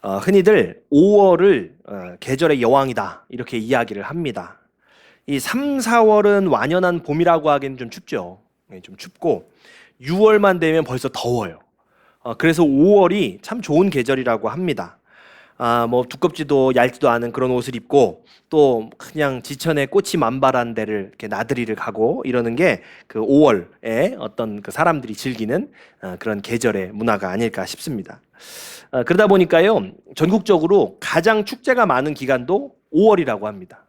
흔히들 5월을 계절의 여왕이다 이렇게 이야기를 합니다. 이 3, 4월은 완연한 봄이라고 하기는 좀 춥죠. 좀 춥고 6월만 되면 벌써 더워요. 그래서 5월이 참 좋은 계절이라고 합니다. 뭐 두껍지도 얇지도 않은 그런 옷을 입고 또 그냥 지천에 꽃이 만발한 데를 이렇게 나들이를 가고 이러는 게 그 5월에 어떤 그 사람들이 즐기는 그런 계절의 문화가 아닐까 싶습니다. 그러다 보니까요, 전국적으로 가장 축제가 많은 기간도 5월이라고 합니다.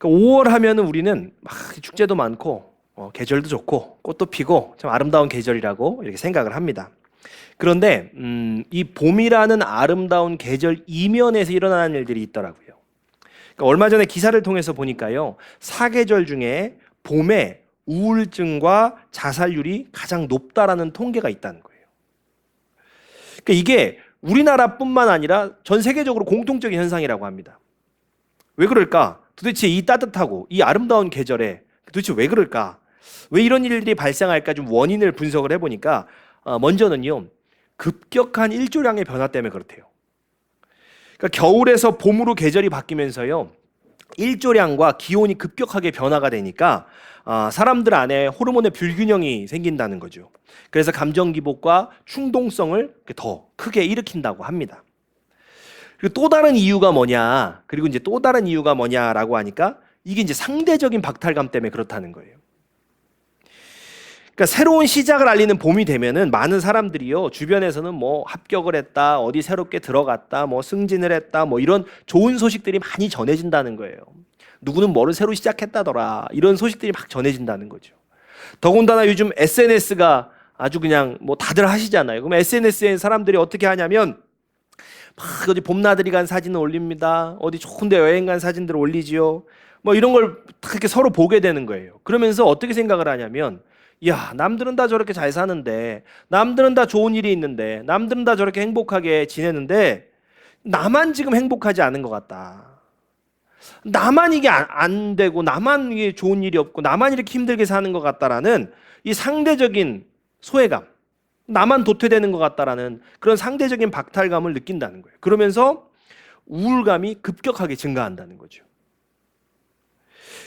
5월 하면은 우리는 막 축제도 많고 계절도 좋고 꽃도 피고 참 아름다운 계절이라고 이렇게 생각을 합니다. 그런데 이 봄이라는 아름다운 계절 이면에서 일어나는 일들이 있더라고요. 그러니까 얼마 전에 기사를 통해서 보니까요, 사계절 중에 봄에 우울증과 자살률이 가장 높다라는 통계가 있다는 거예요. 그러니까 이게 우리나라뿐만 아니라 전 세계적으로 공통적인 현상이라고 합니다. 왜 그럴까? 도대체 이 따뜻하고 이 아름다운 계절에 도대체 왜 그럴까? 왜 이런 일들이 발생할까? 좀 원인을 분석을 해보니까 먼저는요, 급격한 일조량의 변화 때문에 그렇대요. 그러니까 겨울에서 봄으로 계절이 바뀌면서요, 일조량과 기온이 급격하게 변화가 되니까 사람들 안에 호르몬의 불균형이 생긴다는 거죠. 그래서 감정 기복과 충동성을 더 크게 일으킨다고 합니다. 그리고 또 다른 이유가 뭐냐? 그리고 이제 또 다른 이유가 뭐냐라고 하니까 이게 이제 상대적인 박탈감 때문에 그렇다는 거예요. 그러니까 새로운 시작을 알리는 봄이 되면은 많은 사람들이요, 주변에서는 뭐 합격을 했다, 어디 새롭게 들어갔다, 뭐 승진을 했다, 뭐 이런 좋은 소식들이 많이 전해진다는 거예요. 누구는 뭐를 새로 시작했다더라, 이런 소식들이 막 전해진다는 거죠. 더군다나 요즘 SNS가 아주 그냥 뭐 다들 하시잖아요. 그럼 SNS에 사람들이 어떻게 하냐면 막 어디 봄나들이 간 사진을 올립니다. 어디 좋은 데 여행 간 사진들을 올리지요. 뭐 이런 걸 이렇게 서로 보게 되는 거예요. 그러면서 어떻게 생각을 하냐면, 야, 남들은 다 저렇게 잘 사는데, 남들은 다 좋은 일이 있는데, 남들은 다 저렇게 행복하게 지내는데 나만 지금 행복하지 않은 것 같다. 나만 이게 안 되고, 나만 이게 좋은 일이 없고, 나만 이렇게 힘들게 사는 것 같다라는 이 상대적인 소외감, 나만 도태되는 것 같다라는 그런 상대적인 박탈감을 느낀다는 거예요. 그러면서 우울감이 급격하게 증가한다는 거죠.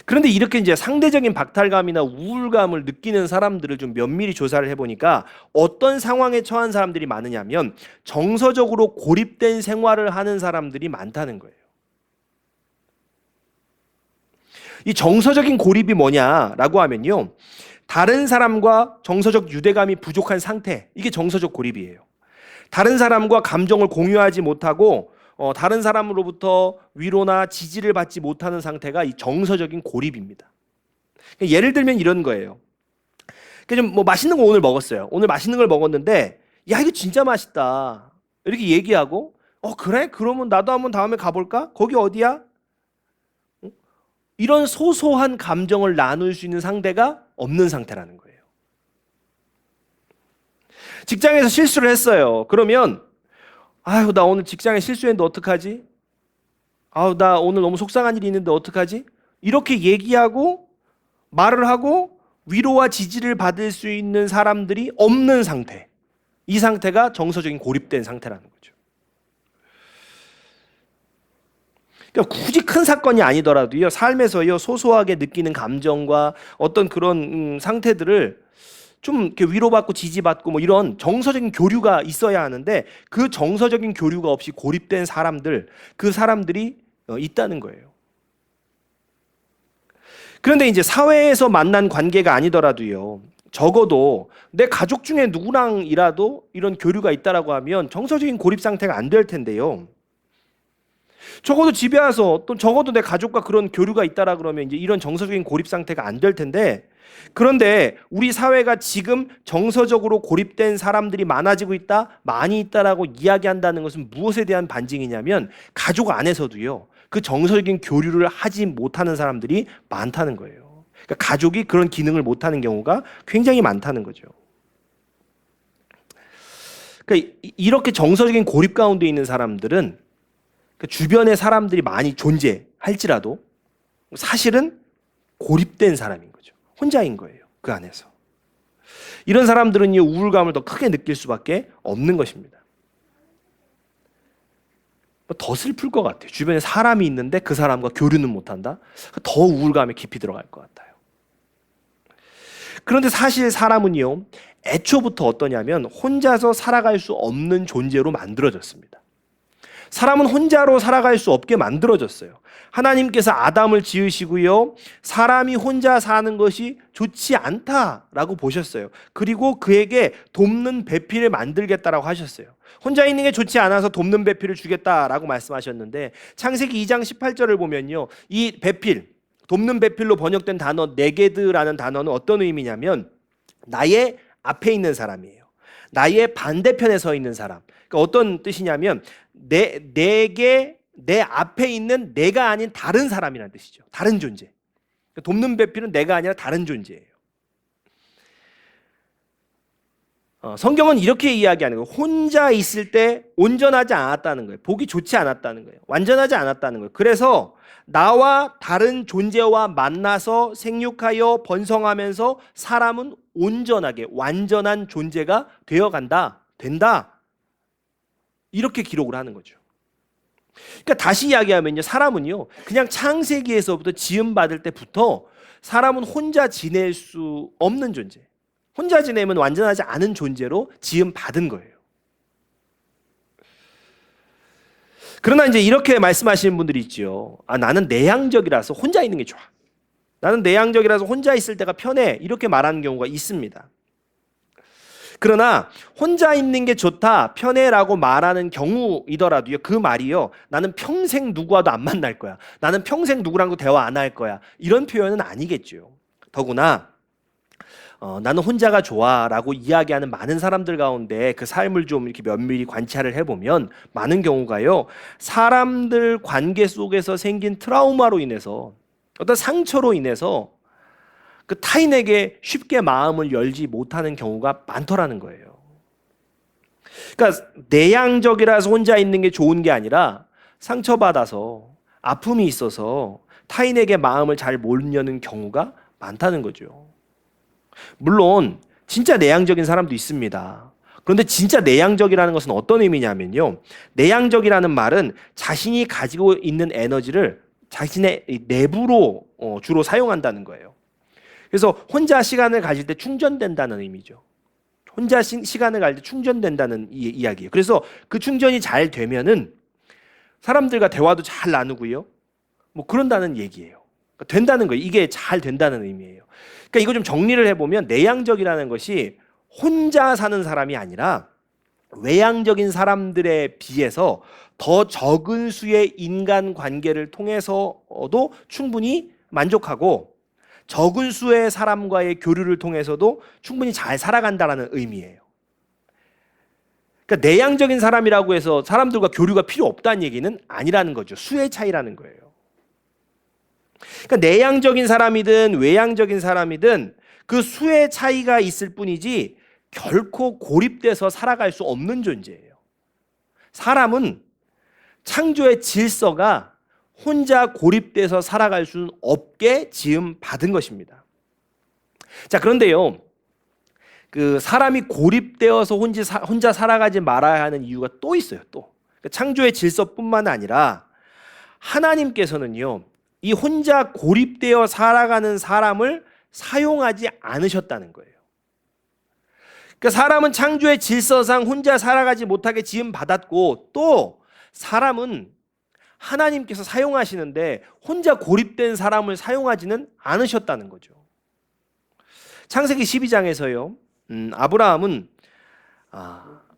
그런데 이렇게 이제 상대적인 박탈감이나 우울감을 느끼는 사람들을 좀 면밀히 조사를 해보니까 어떤 상황에 처한 사람들이 많으냐면 정서적으로 고립된 생활을 하는 사람들이 많다는 거예요. 이 정서적인 고립이 뭐냐라고 하면요, 다른 사람과 정서적 유대감이 부족한 상태, 이게 정서적 고립이에요. 다른 사람과 감정을 공유하지 못하고 다른 사람으로부터 위로나 지지를 받지 못하는 상태가 이 정서적인 고립입니다. 예를 들면 이런 거예요. 좀 뭐 맛있는 거 오늘 먹었어요. 오늘 맛있는 걸 먹었는데, 야, 이거 진짜 맛있다, 이렇게 얘기하고, 그래? 그러면 나도 한번 다음에 가볼까? 거기 어디야? 이런 소소한 감정을 나눌 수 있는 상대가 없는 상태라는 거예요. 직장에서 실수를 했어요. 그러면 아유, 나 오늘 직장에 실수했는데 어떡하지? 아유, 나 오늘 너무 속상한 일이 있는데 어떡하지? 이렇게 얘기하고 말을 하고 위로와 지지를 받을 수 있는 사람들이 없는 상태. 이 상태가 정서적인 고립된 상태라는 거죠. 그러니까 굳이 큰 사건이 아니더라도요, 삶에서요, 소소하게 느끼는 감정과 어떤 그런 상태들을 좀 이렇게 위로받고 지지받고 뭐 이런 정서적인 교류가 있어야 하는데, 그 정서적인 교류가 없이 고립된 사람들, 그 사람들이 있다는 거예요. 그런데 이제 사회에서 만난 관계가 아니더라도요, 적어도 내 가족 중에 누구랑이라도 이런 교류가 있다라고 하면 정서적인 고립 상태가 안 될 텐데요. 적어도 집에 와서 또 적어도 내 가족과 그런 교류가 있다라 그러면 이제 이런 정서적인 고립 상태가 안 될 텐데, 그런데 우리 사회가 지금 정서적으로 고립된 사람들이 많아지고 있다, 많이 있다라고 이야기한다는 것은 무엇에 대한 반증이냐면 가족 안에서도요, 그 정서적인 교류를 하지 못하는 사람들이 많다는 거예요. 그러니까 가족이 그런 기능을 못하는 경우가 굉장히 많다는 거죠. 그러니까 이렇게 정서적인 고립 가운데 있는 사람들은 주변에 사람들이 많이 존재할지라도 사실은 고립된 사람인 거죠. 혼자인 거예요, 그 안에서. 이런 사람들은 이 우울감을 더 크게 느낄 수밖에 없는 것입니다. 더 슬플 것 같아요. 주변에 사람이 있는데 그 사람과 교류는 못한다? 더 우울감에 깊이 들어갈 것 같아요. 그런데 사실 사람은요, 애초부터 어떠냐면 혼자서 살아갈 수 없는 존재로 만들어졌습니다. 사람은 혼자로 살아갈 수 없게 만들어졌어요. 하나님께서 아담을 지으시고요, 사람이 혼자 사는 것이 좋지 않다라고 보셨어요. 그리고 그에게 돕는 배필을 만들겠다라고 하셨어요. 혼자 있는 게 좋지 않아서 돕는 배필을 주겠다라고 말씀하셨는데, 창세기 2장 18절을 보면요, 이 배필, 돕는 배필로 번역된 단어 네게드라는 단어는 어떤 의미냐면 나의 앞에 있는 사람이에요. 나의 반대편에 서 있는 사람. 그러니까 어떤 뜻이냐면 내게 내 앞에 있는 내가 아닌 다른 사람이라는 뜻이죠. 다른 존재. 그러니까 돕는 배필은 내가 아니라 다른 존재예요. 성경은 이렇게 이야기하는 거예요. 혼자 있을 때 온전하지 않았다는 거예요. 보기 좋지 않았다는 거예요. 완전하지 않았다는 거예요. 그래서 나와 다른 존재와 만나서 생육하여 번성하면서 사람은 온전하게 완전한 존재가 된다. 이렇게 기록을 하는 거죠. 그러니까 다시 이야기하면요, 사람은요, 그냥 창세기에서부터 지음받을 때부터 사람은 혼자 지낼 수 없는 존재, 혼자 지내면 완전하지 않은 존재로 지음받은 거예요. 그러나 이제 이렇게 말씀하시는 분들이 있죠. 나는 내향적이라서 혼자 있는 게 좋아. 나는 내향적이라서 혼자 있을 때가 편해. 이렇게 말하는 경우가 있습니다. 그러나 혼자 있는 게 좋다, 편해라고 말하는 경우이더라도요, 그 말이요, 나는 평생 누구와도 안 만날 거야. 나는 평생 누구랑도 대화 안 할 거야. 이런 표현은 아니겠죠. 더구나 나는 혼자가 좋아라고 이야기하는 많은 사람들 가운데 그 삶을 좀 이렇게 면밀히 관찰을 해보면 많은 경우가요, 사람들 관계 속에서 생긴 트라우마로 인해서, 어떤 상처로 인해서 그 타인에게 쉽게 마음을 열지 못하는 경우가 많더라는 거예요. 그러니까 내향적이라서 혼자 있는 게 좋은 게 아니라 상처받아서 아픔이 있어서 타인에게 마음을 잘 못 여는 경우가 많다는 거죠. 물론 진짜 내향적인 사람도 있습니다. 그런데 진짜 내향적이라는 것은 어떤 의미냐면요, 내향적이라는 말은 자신이 가지고 있는 에너지를 자신의 내부로 주로 사용한다는 거예요. 그래서 혼자 시간을 가질 때 충전된다는 의미죠. 혼자 시간을 가질 때 충전된다는 이야기예요. 그래서 그 충전이 잘 되면은 사람들과 대화도 잘 나누고요, 뭐 그런다는 얘기예요. 그러니까 된다는 거예요. 이게 잘 된다는 의미예요. 그러니까 이거 좀 정리를 해보면 내향적이라는 것이 혼자 사는 사람이 아니라 외향적인 사람들에 비해서 더 적은 수의 인간 관계를 통해서도 충분히 만족하고 적은 수의 사람과의 교류를 통해서도 충분히 잘 살아간다는 의미예요. 그러니까 내향적인 사람이라고 해서 사람들과 교류가 필요 없다는 얘기는 아니라는 거죠. 수의 차이라는 거예요. 그러니까 내향적인 사람이든 외향적인 사람이든 그 수의 차이가 있을 뿐이지 결코 고립돼서 살아갈 수 없는 존재예요. 사람은 창조의 질서가 혼자 고립돼서 살아갈 수는 없게 지음 받은 것입니다. 자, 그런데요, 그 사람이 고립되어서 혼자 살아가지 말아야 하는 이유가 또 있어요. 또 창조의 질서뿐만 아니라 하나님께서는요, 이 혼자 고립되어 살아가는 사람을 사용하지 않으셨다는 거예요. 그러니까 사람은 창조의 질서상 혼자 살아가지 못하게 지음 받았고, 또 사람은 하나님께서 사용하시는데 혼자 고립된 사람을 사용하지는 않으셨다는 거죠. 창세기 12장에서요, 아브라함은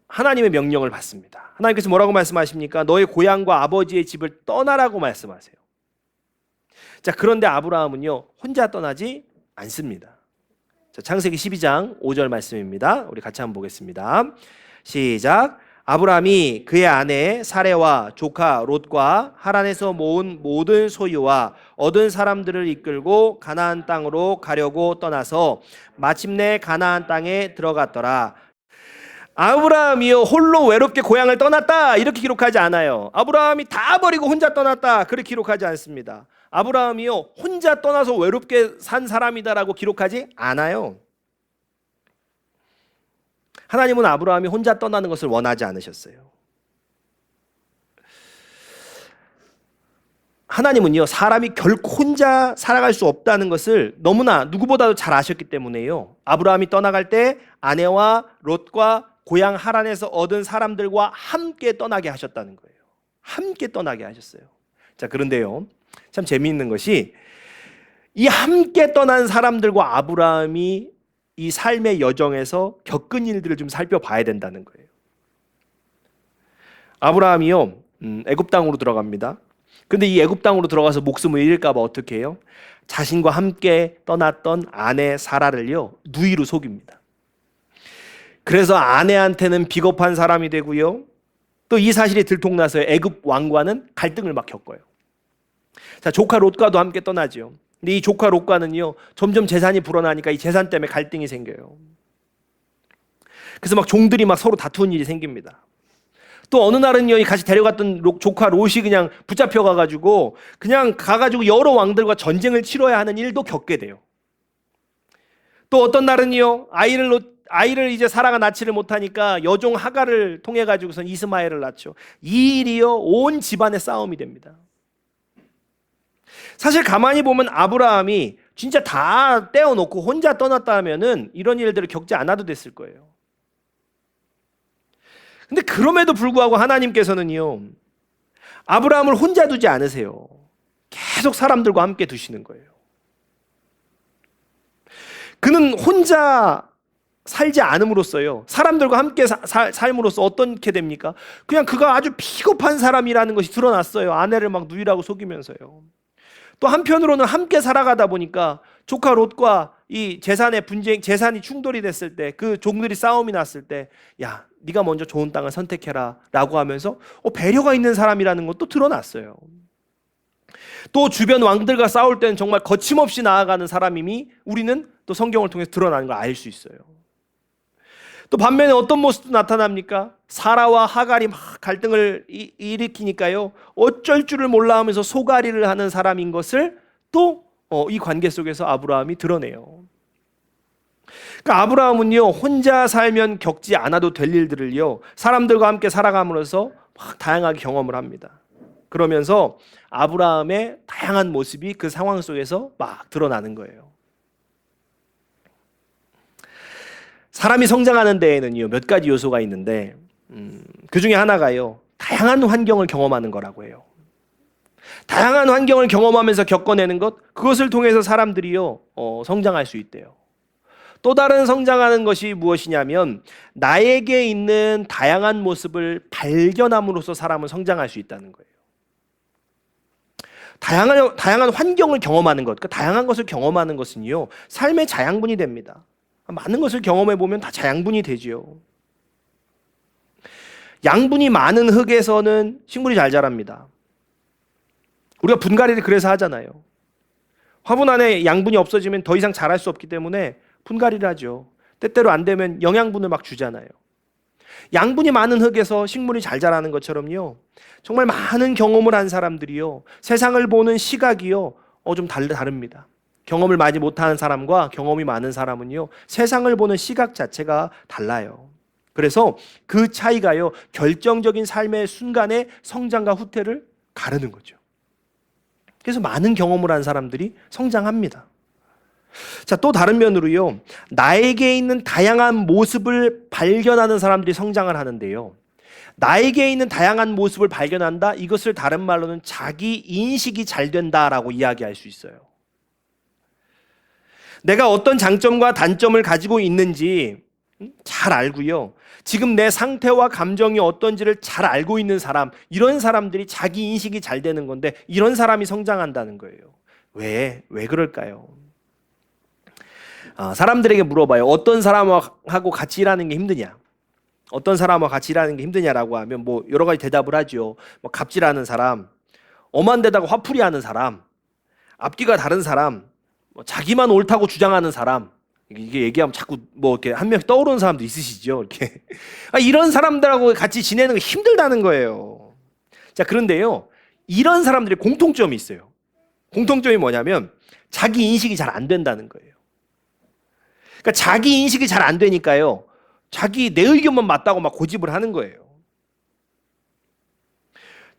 하나님의 명령을 받습니다. 하나님께서 뭐라고 말씀하십니까? 너의 고향과 아버지의 집을 떠나라고 말씀하세요. 자, 그런데 아브라함은요, 혼자 떠나지 않습니다. 자, 창세기 12장 5절 말씀입니다. 우리 같이 한번 보겠습니다. 시작. 아브라함이 그의 아내 사레와 조카 롯과 하란에서 모은 모든 소유와 얻은 사람들을 이끌고 가나안 땅으로 가려고 떠나서 마침내 가나안 땅에 들어갔더라. 아브라함이요, 홀로 외롭게 고향을 떠났다 이렇게 기록하지 않아요. 아브라함이 다 버리고 혼자 떠났다 그렇게 기록하지 않습니다. 아브라함이요, 혼자 떠나서 외롭게 산 사람이다라고 기록하지 않아요. 하나님은 아브라함이 혼자 떠나는 것을 원하지 않으셨어요. 하나님은요, 사람이 결코 혼자 살아갈 수 없다는 것을 너무나 누구보다도 잘 아셨기 때문에요. 아브라함이 떠나갈 때 아내와 롯과 고향 하란에서 얻은 사람들과 함께 떠나게 하셨다는 거예요. 함께 떠나게 하셨어요. 자, 그런데요, 참 재미있는 것이 이 함께 떠난 사람들과 아브라함이 이 삶의 여정에서 겪은 일들을 좀 살펴봐야 된다는 거예요. 아브라함이요, 애굽 땅으로 들어갑니다. 근데 이 애굽 땅으로 들어가서 목숨을 잃을까 봐 어떻게 해요? 자신과 함께 떠났던 아내 사라를요, 누이로 속입니다. 그래서 아내한테는 비겁한 사람이 되고요, 또 이 사실이 들통나서 애굽 왕과는 갈등을 막 겪어요. 자, 조카 롯과도 함께 떠나죠. 근데 이 조카 롯과는요, 점점 재산이 불어나니까 이 재산 때문에 갈등이 생겨요. 그래서 막 종들이 막 서로 다투는 일이 생깁니다. 또 어느 날은요, 이 같이 데려갔던 조카 롯이 그냥 붙잡혀 가가지고 그냥 가가지고 여러 왕들과 전쟁을 치러야 하는 일도 겪게 돼요. 또 어떤 날은요, 아이를 이제 사라가 낳지를 못하니까 여종 하갈을 통해 가지고선 이스마엘을 낳죠. 이 일이요, 온 집안의 싸움이 됩니다. 사실 가만히 보면 아브라함이 진짜 다 떼어놓고 혼자 떠났다면은 이런 일들을 겪지 않아도 됐을 거예요. 근데 그럼에도 불구하고 하나님께서는요, 아브라함을 혼자 두지 않으세요. 계속 사람들과 함께 두시는 거예요. 그는 혼자 살지 않음으로써요, 사람들과 함께 삶으로써 어떻게 됩니까? 그냥 그가 아주 비겁한 사람이라는 것이 드러났어요. 아내를 막 누이라고 속이면서요. 또 한편으로는 함께 살아가다 보니까 조카 롯과 이 재산이 충돌이 됐을 때, 그 종들이 싸움이 났을 때, 야, 네가 먼저 좋은 땅을 선택해라 라고 하면서 배려가 있는 사람이라는 것도 드러났어요. 또 주변 왕들과 싸울 때는 정말 거침없이 나아가는 사람임이 우리는 또 성경을 통해서 드러나는 걸 알 수 있어요. 또 반면에 어떤 모습도 나타납니까? 사라와 하갈이 막 갈등을 일으키니까요, 어쩔 줄을 몰라 하면서 소가리를 하는 사람인 것을 또 이 관계 속에서 아브라함이 드러내요. 그러니까 아브라함은요, 혼자 살면 겪지 않아도 될 일들을요, 사람들과 함께 살아감으로써 막 다양하게 경험을 합니다. 그러면서 아브라함의 다양한 모습이 그 상황 속에서 막 드러나는 거예요. 사람이 성장하는 데에는요, 몇 가지 요소가 있는데 그 중에 하나가요, 다양한 환경을 경험하는 거라고 해요. 다양한 환경을 경험하면서 겪어내는 것, 그것을 통해서 사람들이요, 성장할 수 있대요. 또 다른 성장하는 것이 무엇이냐면, 나에게 있는 다양한 모습을 발견함으로써 사람은 성장할 수 있다는 거예요. 다양한 환경을 경험하는 것, 그러니까 다양한 것을 경험하는 것은요, 삶의 자양분이 됩니다. 많은 것을 경험해 보면 다 자양분이 되지요. 양분이 많은 흙에서는 식물이 잘 자랍니다. 우리가 분갈이를 그래서 하잖아요. 화분 안에 양분이 없어지면 더 이상 자랄 수 없기 때문에 분갈이를 하죠. 때때로 안 되면 영양분을 막 주잖아요. 양분이 많은 흙에서 식물이 잘 자라는 것처럼요, 정말 많은 경험을 한 사람들이요, 세상을 보는 시각이요, 좀 다릅니다. 경험을 많이 못하는 사람과 경험이 많은 사람은요, 세상을 보는 시각 자체가 달라요. 그래서 그 차이가요, 결정적인 삶의 순간에 성장과 후퇴를 가르는 거죠. 그래서 많은 경험을 한 사람들이 성장합니다. 자, 또 다른 면으로요, 나에게 있는 다양한 모습을 발견하는 사람들이 성장을 하는데요, 나에게 있는 다양한 모습을 발견한다, 이것을 다른 말로는 자기 인식이 잘 된다라고 이야기할 수 있어요. 내가 어떤 장점과 단점을 가지고 있는지 잘 알고요, 지금 내 상태와 감정이 어떤지를 잘 알고 있는 사람, 이런 사람들이 자기 인식이 잘 되는 건데, 이런 사람이 성장한다는 거예요. 왜 그럴까요? 사람들에게 물어봐요. 어떤 사람하고 같이 일하는 게 힘드냐? 어떤 사람하고 같이 일하는 게 힘드냐라고 하면 뭐 여러 가지 대답을 하죠. 뭐 갑질하는 사람, 엄한 데다가 화풀이 하는 사람, 앞뒤가 다른 사람, 뭐 자기만 옳다고 주장하는 사람, 이게 얘기하면 자꾸 뭐 이렇게 한 명씩 떠오르는 사람도 있으시죠. 이렇게 이런 사람들하고 같이 지내는 게 힘들다는 거예요. 자, 그런데요, 이런 사람들의 공통점이 있어요. 공통점이 뭐냐면 자기 인식이 잘 안 된다는 거예요. 그러니까 자기 인식이 잘 안 되니까요, 자기 내 의견만 맞다고 막 고집을 하는 거예요.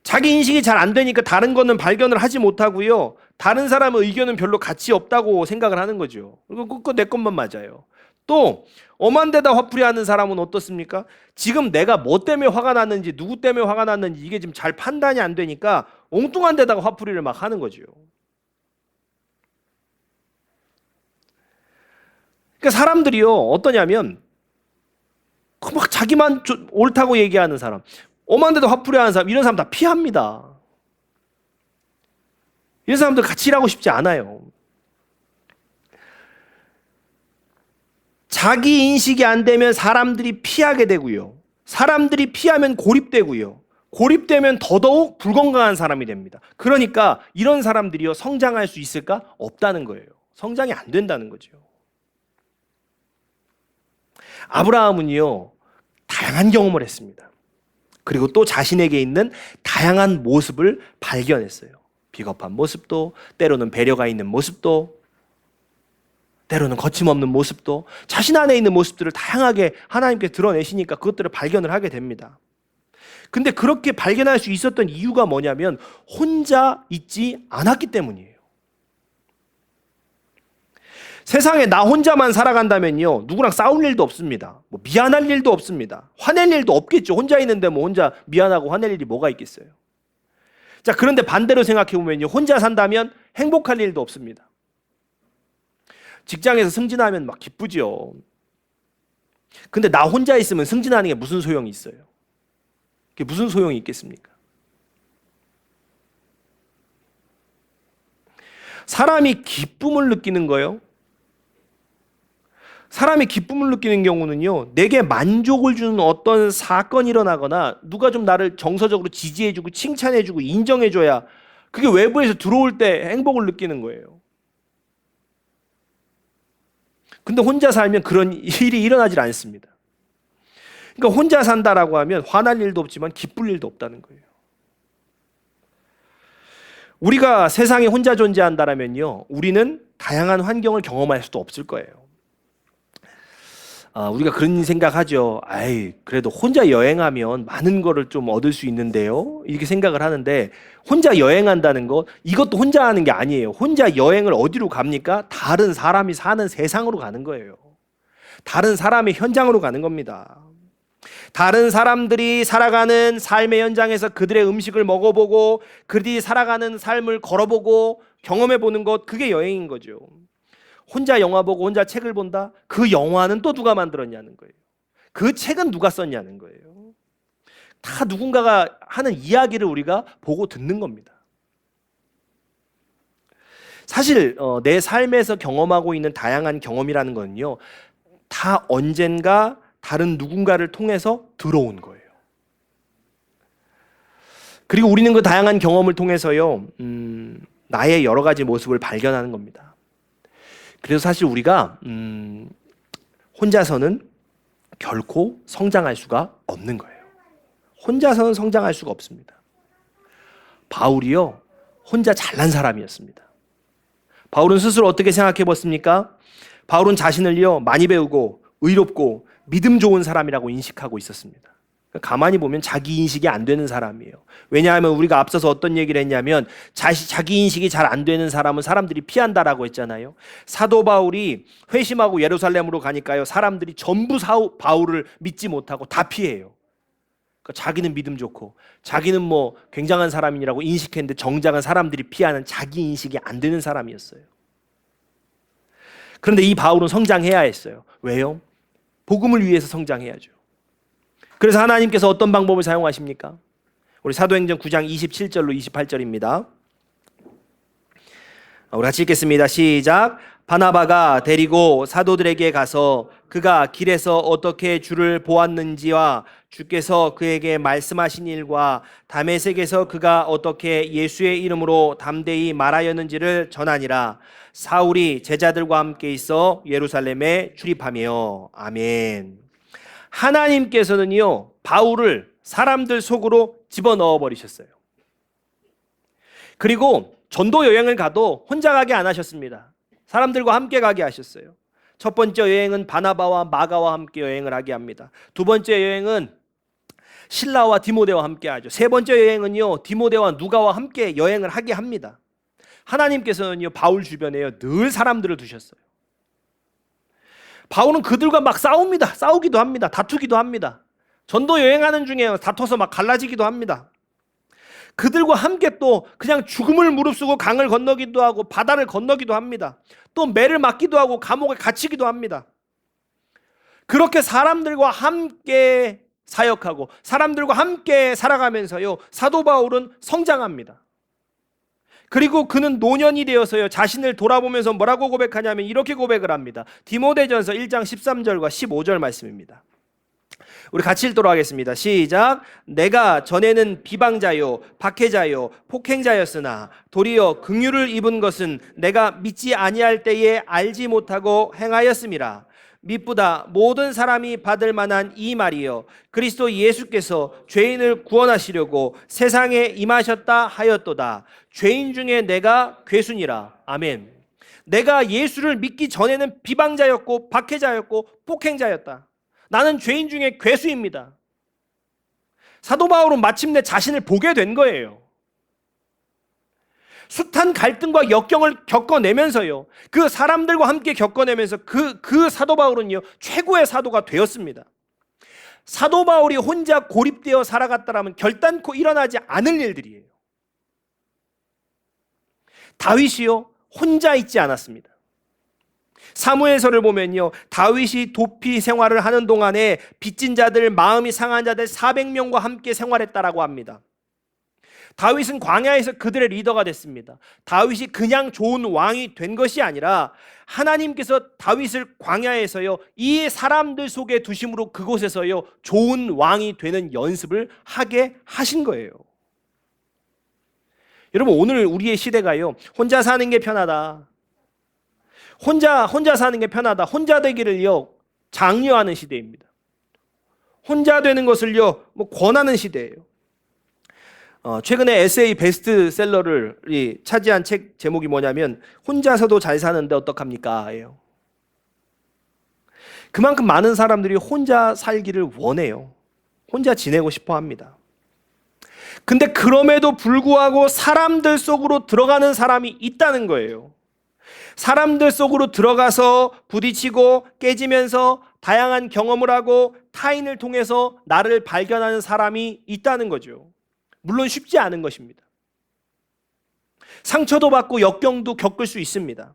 자기 인식이 잘 안 되니까 다른 거는 발견을 하지 못하고요. 다른 사람의 의견은 별로 가치 없다고 생각을 하는 거죠. 그거 내 것만 맞아요. 또 엄한 데다 화풀이 하는 사람은 어떻습니까? 지금 내가 뭐 때문에 화가 났는지 누구 때문에 화가 났는지 이게 지금 잘 판단이 안 되니까 엉뚱한 데다가 화풀이를 막 하는 거죠. 그러니까 사람들이요 어떠냐면 막 자기만 옳다고 얘기하는 사람, 엄한 데도 화풀이 하는 사람, 이런 사람 다 피합니다. 이런 사람들 같이 일하고 싶지 않아요. 자기 인식이 안 되면 사람들이 피하게 되고요. 사람들이 피하면 고립되고요. 고립되면 더더욱 불건강한 사람이 됩니다. 그러니까 이런 사람들이요 성장할 수 있을까? 없다는 거예요. 성장이 안 된다는 거죠. 아브라함은요 다양한 경험을 했습니다. 그리고 또 자신에게 있는 다양한 모습을 발견했어요. 비겁한 모습도, 때로는 배려가 있는 모습도, 때로는 거침없는 모습도, 자신 안에 있는 모습들을 다양하게 하나님께 드러내시니까 그것들을 발견을 하게 됩니다. 근데 그렇게 발견할 수 있었던 이유가 뭐냐면 혼자 있지 않았기 때문이에요. 세상에 나 혼자만 살아간다면요 누구랑 싸울 일도 없습니다. 뭐 미안할 일도 없습니다. 화낼 일도 없겠죠. 혼자 있는데 뭐 혼자 미안하고 화낼 일이 뭐가 있겠어요. 자, 그런데 반대로 생각해 보면요 혼자 산다면 행복할 일도 없습니다. 직장에서 승진하면 막 기쁘죠. 근데 나 혼자 있으면 승진하는 게 무슨 소용이 있어요? 그게 무슨 소용이 있겠습니까? 사람이 기쁨을 느끼는 거요. 사람이 기쁨을 느끼는 경우는요 내게 만족을 주는 어떤 사건이 일어나거나 누가 좀 나를 정서적으로 지지해주고 칭찬해주고 인정해줘야 그게 외부에서 들어올 때 행복을 느끼는 거예요. 근데 혼자 살면 그런 일이 일어나질 않습니다. 그러니까 혼자 산다라고 하면 화날 일도 없지만 기쁠 일도 없다는 거예요. 우리가 세상에 혼자 존재한다라면요 우리는 다양한 환경을 경험할 수도 없을 거예요. 우리가 그런 생각하죠. 그래도 혼자 여행하면 많은 거를 좀 얻을 수 있는데요. 이렇게 생각을 하는데 혼자 여행한다는 것, 이것도 혼자 하는 게 아니에요. 혼자 여행을 어디로 갑니까? 다른 사람이 사는 세상으로 가는 거예요. 다른 사람의 현장으로 가는 겁니다. 다른 사람들이 살아가는 삶의 현장에서 그들의 음식을 먹어보고 그들이 살아가는 삶을 걸어보고 경험해보는 것, 그게 여행인 거죠. 혼자 영화 보고 혼자 책을 본다? 그 영화는 또 누가 만들었냐는 거예요. 그 책은 누가 썼냐는 거예요. 다 누군가가 하는 이야기를 우리가 보고 듣는 겁니다. 사실 내 삶에서 경험하고 있는 다양한 경험이라는 건요 다 언젠가 다른 누군가를 통해서 들어온 거예요. 그리고 우리는 그 다양한 경험을 통해서요 나의 여러 가지 모습을 발견하는 겁니다. 그래서 사실 우리가 혼자서는 결코 성장할 수가 없는 거예요. 혼자서는 성장할 수가 없습니다. 바울이요 혼자 잘난 사람이었습니다. 바울은 스스로 어떻게 생각해 봤습니까? 바울은 자신을요 많이 배우고 의롭고 믿음 좋은 사람이라고 인식하고 있었습니다. 가만히 보면 자기 인식이 안 되는 사람이에요. 왜냐하면 우리가 앞서서 어떤 얘기를 했냐면 자기 인식이 잘 안 되는 사람은 사람들이 피한다라고 했잖아요. 사도 바울이 회심하고 예루살렘으로 가니까요 사람들이 전부 바울을 믿지 못하고 다 피해요. 그러니까 자기는 믿음 좋고 자기는 뭐 굉장한 사람이라고 인식했는데 정작은 사람들이 피하는 자기 인식이 안 되는 사람이었어요. 그런데 이 바울은 성장해야 했어요. 왜요? 복음을 위해서 성장해야죠. 그래서 하나님께서 어떤 방법을 사용하십니까? 우리 사도행전 9장 27절로 28절입니다. 우리 같이 읽겠습니다. 시작. 바나바가 데리고 사도들에게 가서 그가 길에서 어떻게 주를 보았는지와 주께서 그에게 말씀하신 일과 다메섹에서 그가 어떻게 예수의 이름으로 담대히 말하였는지를 전하니라. 사울이 제자들과 함께 있어 예루살렘에 출입하며. 아멘. 하나님께서는요 바울을 사람들 속으로 집어넣어 버리셨어요. 그리고 전도 여행을 가도 혼자 가게 안 하셨습니다. 사람들과 함께 가게 하셨어요. 첫 번째 여행은 바나바와 마가와 함께 여행을 하게 합니다. 두 번째 여행은 실라와 디모데와 함께 하죠. 세 번째 여행은요, 디모데와 누가와 함께 여행을 하게 합니다. 하나님께서는요, 바울 주변에요, 늘 사람들을 두셨어요. 바울은 그들과 막 싸웁니다. 싸우기도 합니다. 다투기도 합니다. 전도 여행하는 중에 다퉈서 막 갈라지기도 합니다. 그들과 함께 또 그냥 죽음을 무릅쓰고 강을 건너기도 하고 바다를 건너기도 합니다. 또 매를 맞기도 하고 감옥에 갇히기도 합니다. 그렇게 사람들과 함께 사역하고 사람들과 함께 살아가면서요, 사도 바울은 성장합니다. 그리고 그는 노년이 되어서요, 자신을 돌아보면서 뭐라고 고백하냐면 이렇게 고백을 합니다. 디모데전서 1장 13절과 15절 말씀입니다. 우리 같이 읽도록 하겠습니다. 시작. 내가 전에는 비방자요 박해자요 폭행자였으나 도리어 긍휼을 입은 것은 내가 믿지 아니할 때에 알지 못하고 행하였음이라. 미쁘다 모든 사람이 받을 만한 이 말이요 그리스도 예수께서 죄인을 구원하시려고 세상에 임하셨다 하였도다. 죄인 중에 내가 괴순이라. 아멘. 내가 예수를 믿기 전에는 비방자였고 박해자였고 폭행자였다. 나는 죄인 중에 괴수입니다. 사도 바울은 마침내 자신을 보게 된 거예요. 숱한 갈등과 역경을 겪어내면서요, 그 사람들과 함께 겪어내면서 그 사도 바울은요, 최고의 사도가 되었습니다. 사도 바울이 혼자 고립되어 살아갔다라면 결단코 일어나지 않을 일들이에요. 다윗이요, 혼자 있지 않았습니다. 사무엘서를 보면요, 다윗이 도피 생활을 하는 동안에 빚진 자들, 마음이 상한 자들 400명과 함께 생활했다라고 합니다. 다윗은 광야에서 그들의 리더가 됐습니다. 다윗이 그냥 좋은 왕이 된 것이 아니라 하나님께서 다윗을 광야에서요, 이 사람들 속에 두심으로 그곳에서요, 좋은 왕이 되는 연습을 하게 하신 거예요. 여러분, 오늘 우리의 시대가요, 혼자 사는 게 편하다. 혼자 사는 게 편하다. 혼자 되기를요, 장려하는 시대입니다. 혼자 되는 것을요, 권하는 시대예요. 최근에 에세이 베스트셀러를 차지한 책 제목이 뭐냐면 혼자서도 잘 사는데 어떡합니까? 예요. 그만큼 많은 사람들이 혼자 살기를 원해요. 혼자 지내고 싶어 합니다. 근데 그럼에도 불구하고 사람들 속으로 들어가는 사람이 있다는 거예요. 사람들 속으로 들어가서 부딪히고 깨지면서 다양한 경험을 하고 타인을 통해서 나를 발견하는 사람이 있다는 거죠. 물론 쉽지 않은 것입니다. 상처도 받고 역경도 겪을 수 있습니다.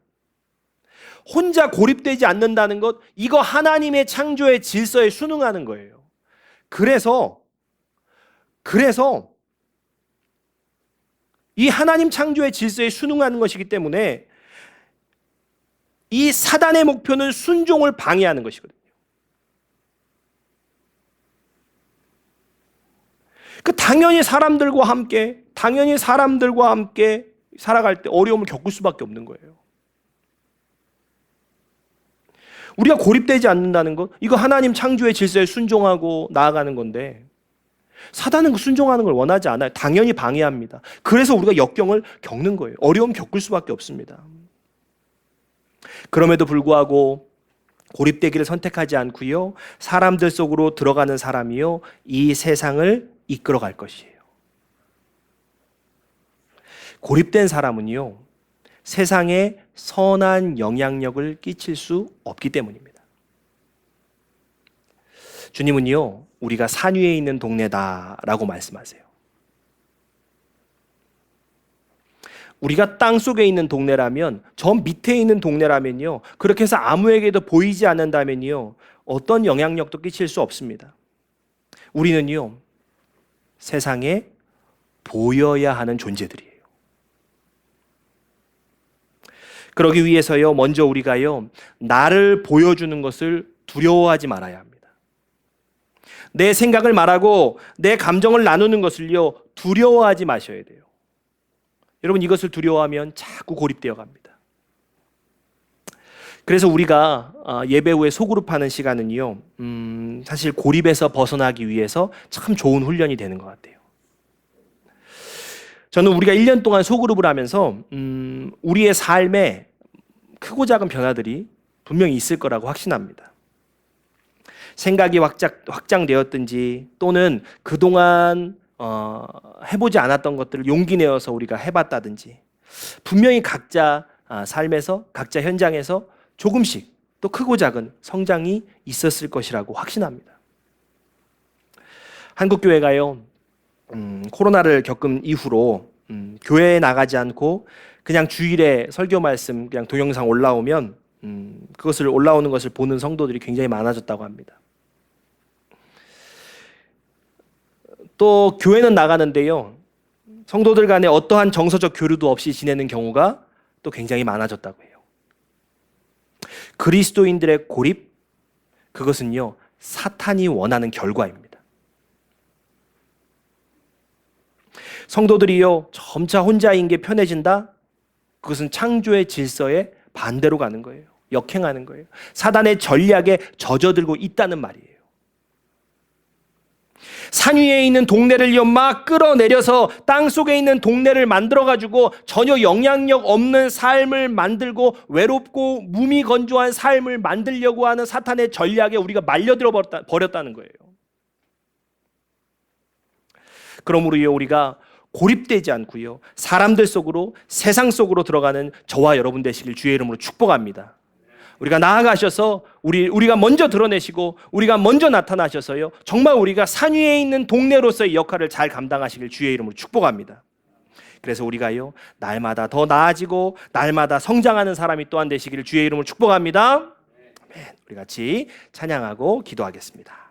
혼자 고립되지 않는다는 것, 이거 하나님의 창조의 질서에 순응하는 거예요. 그래서 이 하나님 창조의 질서에 순응하는 것이기 때문에 이 사단의 목표는 순종을 방해하는 것이거든요. 당연히 사람들과 함께 살아갈 때 어려움을 겪을 수밖에 없는 거예요. 우리가 고립되지 않는다는 것, 이거 하나님 창조의 질서에 순종하고 나아가는 건데 사단은 그 순종하는 걸 원하지 않아요. 당연히 방해합니다. 그래서 우리가 역경을 겪는 거예요. 어려움 겪을 수밖에 없습니다. 그럼에도 불구하고 고립되기를 선택하지 않고요, 사람들 속으로 들어가는 사람이요, 이 세상을 이끌어갈 것이에요. 고립된 사람은요, 세상에 선한 영향력을 끼칠 수 없기 때문입니다. 주님은요, 우리가 산 위에 있는 동네다라고 말씀하세요. 우리가 땅 속에 있는 동네라면, 저 밑에 있는 동네라면요, 그렇게 해서 아무에게도 보이지 않는다면요, 어떤 영향력도 끼칠 수 없습니다. 우리는요, 세상에 보여야 하는 존재들이에요. 그러기 위해서요, 먼저 우리가요, 나를 보여주는 것을 두려워하지 말아야 합니다. 내 생각을 말하고 내 감정을 나누는 것을요, 두려워하지 마셔야 돼요. 여러분, 이것을 두려워하면 자꾸 고립되어 갑니다. 그래서 우리가 예배 후에 소그룹 하는 시간은요, 사실 고립에서 벗어나기 위해서 참 좋은 훈련이 되는 것 같아요. 저는 우리가 1년 동안 소그룹을 하면서 우리의 삶에 크고 작은 변화들이 분명히 있을 거라고 확신합니다. 생각이 확장되었든지 또는 그동안 해보지 않았던 것들을 용기 내어서 우리가 해봤다든지 분명히 각자 삶에서 각자 현장에서 조금씩 또 크고 작은 성장이 있었을 것이라고 확신합니다. 한국교회가요 코로나를 겪은 이후로 교회에 나가지 않고 그냥 주일에 설교 말씀 그냥 동영상 올라오면 그것을 올라오는 것을 보는 성도들이 굉장히 많아졌다고 합니다. 또 교회는 나가는데요 성도들 간에 어떠한 정서적 교류도 없이 지내는 경우가 또 굉장히 많아졌다고 해요. 그리스도인들의 고립, 그것은요 사탄이 원하는 결과입니다. 성도들이요 점차 혼자인 게 편해진다? 그것은 창조의 질서에 반대로 가는 거예요. 역행하는 거예요. 사단의 전략에 젖어들고 있다는 말이에요. 산 위에 있는 동네를 막 끌어내려서 땅 속에 있는 동네를 만들어가지고 전혀 영향력 없는 삶을 만들고 외롭고 무미건조한 삶을 만들려고 하는 사탄의 전략에 우리가 말려들어 버렸다는 거예요. 그러므로요 우리가 고립되지 않고요 사람들 속으로 세상 속으로 들어가는 저와 여러분 되시길 주의 이름으로 축복합니다. 우리가 나아가셔서 우리가 먼저 드러내시고 우리가 먼저 나타나셔서요 정말 우리가 산 위에 있는 동네로서의 역할을 잘 감당하시길 주의 이름으로 축복합니다. 그래서 우리가요 날마다 더 나아지고 날마다 성장하는 사람이 또한 되시기를 주의 이름으로 축복합니다. 아멘. 우리 같이 찬양하고 기도하겠습니다.